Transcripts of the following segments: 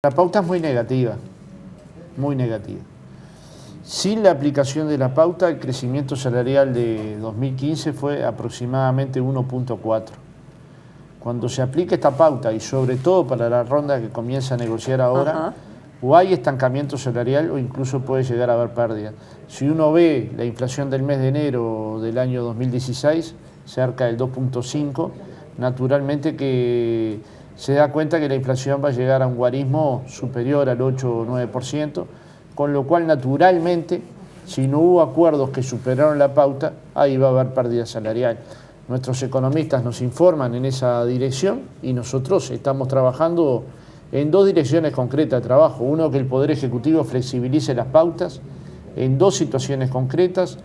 La pauta es muy negativa, muy negativa. Sin la aplicación de la pauta, el crecimiento salarial de 2015 fue aproximadamente 1.4. Cuando se aplica esta pauta, y sobre todo para la ronda que comienza a negociar ahora, o hay estancamiento salarial o incluso puede llegar a haber pérdida. Si uno ve la inflación del mes de enero del año 2016, cerca del 2.5, naturalmente que se da cuenta que la inflación va a llegar a un guarismo superior al 8 o 9%, con lo cual naturalmente, si no hubo acuerdos que superaron la pauta, ahí va a haber pérdida salarial. Nuestros economistas nos informan en esa dirección y nosotros estamos trabajando en dos direcciones concretas de trabajo. Uno, que el Poder Ejecutivo flexibilice las pautas en dos situaciones concretas.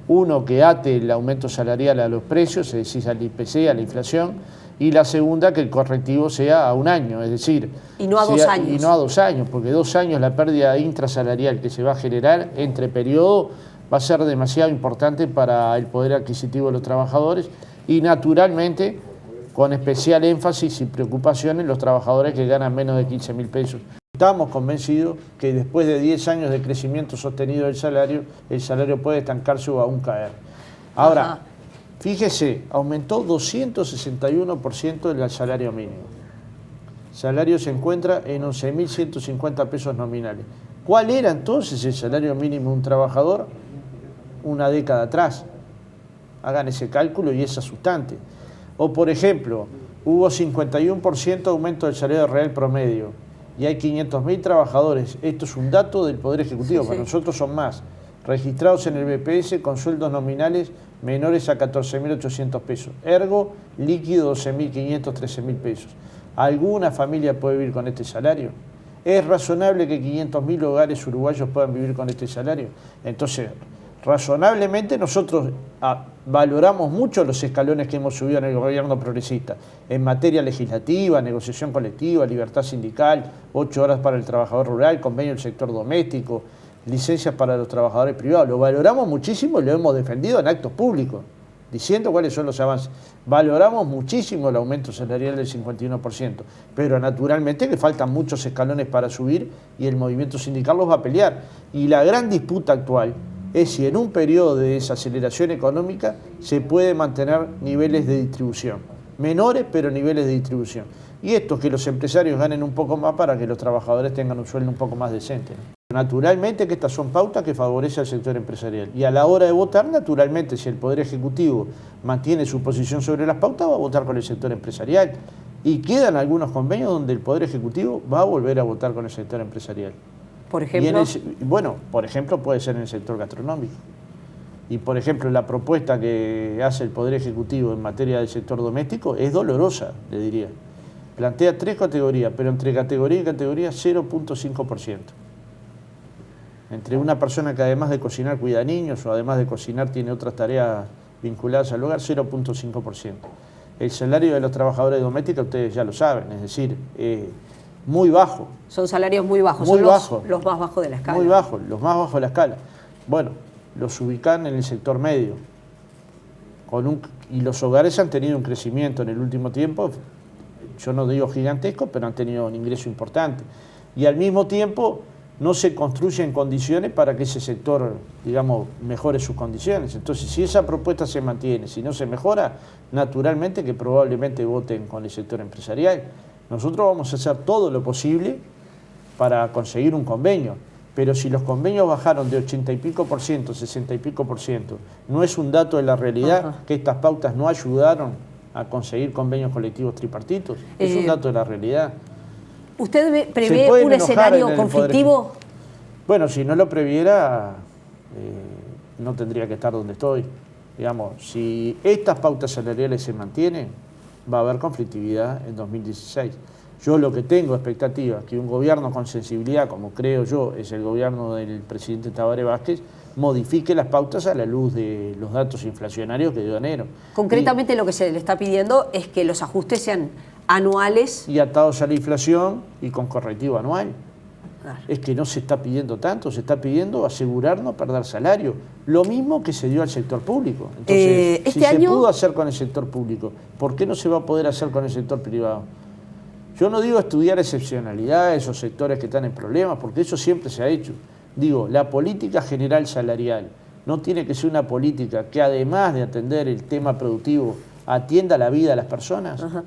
Uno, que ate el aumento salarial a los precios, es decir, al IPC, a la inflación. Y la segunda, que el correctivo sea a un año, es decir... Y no a 2 años. Y no a 2 años, porque 2 años la pérdida intrasalarial que se va a generar entre periodo va a ser demasiado importante para el poder adquisitivo de los trabajadores y naturalmente con especial énfasis y preocupación en los trabajadores que ganan menos de 15.000 pesos. Estamos convencidos que después de 10 años de crecimiento sostenido del salario, el salario puede estancarse o aún caer. Ahora, fíjese, aumentó 261% el salario mínimo. El salario se encuentra en 11.150 pesos nominales. ¿Cuál era entonces el salario mínimo de un trabajador una década atrás? Hagan ese cálculo y es asustante. O por ejemplo, hubo 51% aumento del salario real promedio y hay 500.000 trabajadores. Esto es un dato del Poder Ejecutivo, para nosotros son más, registrados en el BPS con sueldos nominales menores a 14.800 pesos. Ergo, líquido 12.500, 13.000 pesos. ¿Alguna familia puede vivir con este salario? ¿Es razonable que 500.000 hogares uruguayos puedan vivir con este salario? Entonces, razonablemente nosotros valoramos mucho los escalones que hemos subido en el gobierno progresista, en materia legislativa, negociación colectiva, libertad sindical, 8 horas para el trabajador rural, convenio del sector doméstico, licencias para los trabajadores privados. Lo valoramos muchísimo y lo hemos defendido en actos públicos, diciendo cuáles son los avances. Valoramos muchísimo el aumento salarial del 51%, pero naturalmente que faltan muchos escalones para subir y el movimiento sindical los va a pelear. Y la gran disputa actual es si en un periodo de desaceleración económica se puede mantener niveles de distribución, menores pero niveles de distribución. Y esto, que los empresarios ganen un poco más para que los trabajadores tengan un sueldo un poco más decente. Naturalmente que estas son pautas que favorecen al sector empresarial. Y a la hora de votar, naturalmente, si el Poder Ejecutivo mantiene su posición sobre las pautas, va a votar con el sector empresarial. Y quedan algunos convenios donde el Poder Ejecutivo va a volver a votar con el sector empresarial. Por ejemplo. Bueno, por ejemplo, puede ser en el sector gastronómico. Y por ejemplo, la propuesta que hace el Poder Ejecutivo en materia del sector doméstico es dolorosa, le diría. Plantea 3 categorías, pero entre categoría y categoría 0.5%. Entre una persona que además de cocinar cuida niños o además de cocinar tiene otras tareas vinculadas al hogar, 0.5%. El salario de los trabajadores domésticos, ustedes ya lo saben, es decir, muy bajo. Son salarios muy bajos, muy son bajo, los más bajos de la escala. Muy bajos, los más bajos de la escala. Bueno, los ubican en el sector medio. Y los hogares han tenido un crecimiento en el último tiempo, yo no digo gigantesco, pero han tenido un ingreso importante. Y al mismo tiempo no se construye en condiciones para que ese sector, digamos, mejore sus condiciones. Entonces, si esa propuesta se mantiene, si no se mejora, naturalmente que probablemente voten con el sector empresarial. Nosotros vamos a hacer todo lo posible para conseguir un convenio, pero si los convenios bajaron de 80 y pico por ciento, 60 y pico por ciento, no es un dato de la realidad que estas pautas no ayudaron a conseguir convenios colectivos tripartitos, es un dato de la realidad. ¿Usted prevé un escenario conflictivo? Bueno, si no lo previera, no tendría que estar donde estoy. Digamos, si estas pautas salariales se mantienen, va a haber conflictividad en 2016. Yo lo que tengo expectativa es que un gobierno con sensibilidad, como creo yo es el gobierno del presidente Tabaré Vázquez, modifique las pautas a la luz de los datos inflacionarios que dio enero. Concretamente lo que se le está pidiendo es que los ajustes sean anuales. Y atados a la inflación y con correctivo anual. Es que no se está pidiendo tanto, se está pidiendo asegurar no perder salario. Lo mismo que se dio al sector público. Entonces, si se pudo hacer con el sector público, ¿por qué no se va a poder hacer con el sector privado? Yo no digo estudiar excepcionalidades o sectores que están en problemas, porque eso siempre se ha hecho. Digo, la política general salarial no tiene que ser una política que además de atender el tema productivo, atienda la vida de las personas. Ajá.